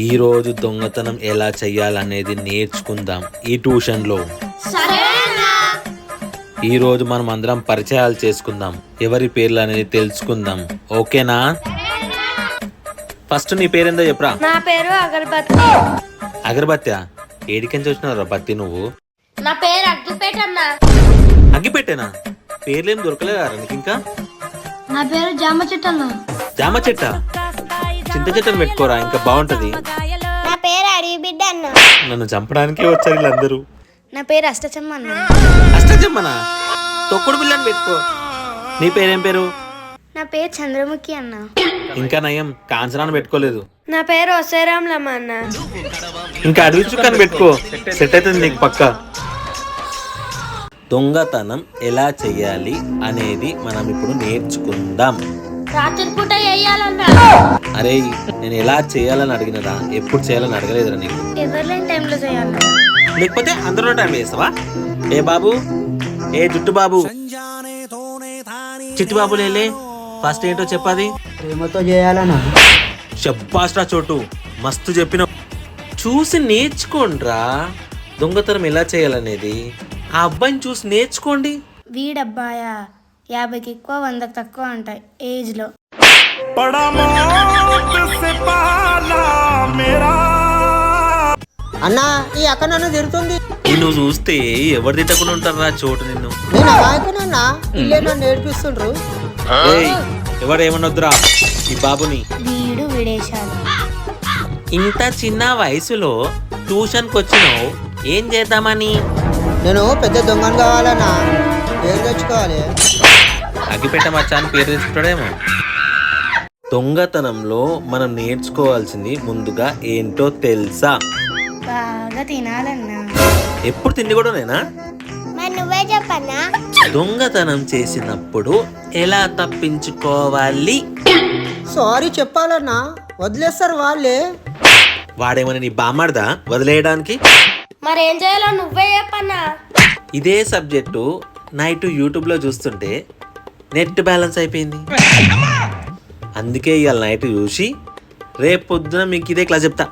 ఈ రోజు దొంగతనం ఎలా చెయ్యాలనేది నేర్చుకుందాం ఈ ట్యూషన్లో. ఈ రోజు మనం అందరం పరిచయాలు చేసుకుందాం, ఎవరి పేర్లు అనేది తెలుసుకుందాం. ఓకేనా? ఫస్ట్ నీ పేరేందో చెప్పరా. నా పేరు అగరబత్తి. అగరబత్తి? ఏడికించి వచ్చినారా బత్తి నువ్వు? నా పేరు అగ్గిపేట అన్న. అగ్గిపెట్టేనా? పేర్లేం దొరకలేదా నీకు ఇంకా? నా పేరు జామ చెట్టు అన్న. జామ చెట్ట? చింత చెట్టును పెట్టుకోరా, ఇంకా బాగుంటది. నా పేరు అడవి బిడ్డ అన్న. నన్ను చంపడానికే వచ్చారు వీళ్ళందరూ. నా పేరు అష్టచమ్మ అన్న. అష్టచమ్మనా? తొక్కుడు బిల్లని పెట్టుకో. నీ పేరేం పేరు? నా పేరు చంద్రముఖి అన్న. ఇంకా నయం కాంచనాన్ని పెట్టుకోలేదు. నా పేరు వసేరాంలమ్మ అన్న. ఇంకా అడవి చుక్కని పెట్టుకో, సెట్ అవుతుంది నీకు పక్క. దొంగతనం ఎలా చెయ్యాలి అనేది మనం ఇప్పుడు నేర్చుకుందాం. రాత్రి పూట వేయాలన్న. అరే నేను ఎలా చేయాలని అడిగినరా, ఎప్పుడు చేయాలని అడగలేదురా నీకు. ఎవరిలేని టైంలో చేయాలి. లేకపోతే అందరూ టైం వేస్తావా? ఏ బాబు, ఏ జుట్టు బాబు, చిట్టు బాబు లేలే, ఫస్ట్ ఏంటో చెప్పాది. ప్రేమతో చేయాలన్నా. చెప్పాస్ట్రా చోటు, మస్తు చెప్పిన. చూసి నేర్చుకోండిరా దొంగతనం ఎలా చేయాలనేది. ఆ అబ్బాయిని చూసి నేర్చుకోండి. వీడబ్బాయా 50కి ఎక్కువ 100కి తక్కువ అంటాయి ఏజ్ లో. అన్నా ఈ అక్క నన్ను తిడుతుంది. నిన్ను చూస్తే ఎవరు తిట్టకుండా ఉంటారా చోటు నిన్ను. నేను అమాయకునన్నా, ఇల్లే నన్ను నేర్పిస్తుండ్రు. ఏయ్, ఎవరు ఏమనొద్దురా ఈ బాబుని. వీడు విడేశాడు. ఇంత చిన్న వయసులో ట్యూషన్కి వచ్చినావు, ఏం చేద్దామని? నేను పెద్ద దొంగను కావాలన్నా, పేరు తెచ్చుకోవాలి. అగ్గిపెట్ట మచ్చా అని పేరు తెచ్చుకుంటాడేమో. దొంగతనంలో మనం నేర్చుకోవాల్సింది ముందుగా ఏంటో తెలుసా? బాగా తినాలన్నా. ఎప్పుడు తిండి కూడా నేనా? మరి నువ్వే చెప్పన్నా. దొంగతనం చేసినప్పుడు ఎలా తప్పించుకోవాలి? సారీ చెప్పాలన్నా, వదిలేస్తారు వాళ్ళే. వాడేమని నీ బామ్మర్దా వదిలేయడానికి? మరేం చేయాలో నువ్వే చెప్పన్నా. ఇదే సబ్జెక్టు నైట్ యూట్యూబ్లో చూస్తుంటే నెట్ బ్యాలెన్స్ అయిపోయింది. అందుకే ఇవాళ నైట్ చూసి రేపు పొద్దున మీకు ఇదే క్లాస్ చెప్తా.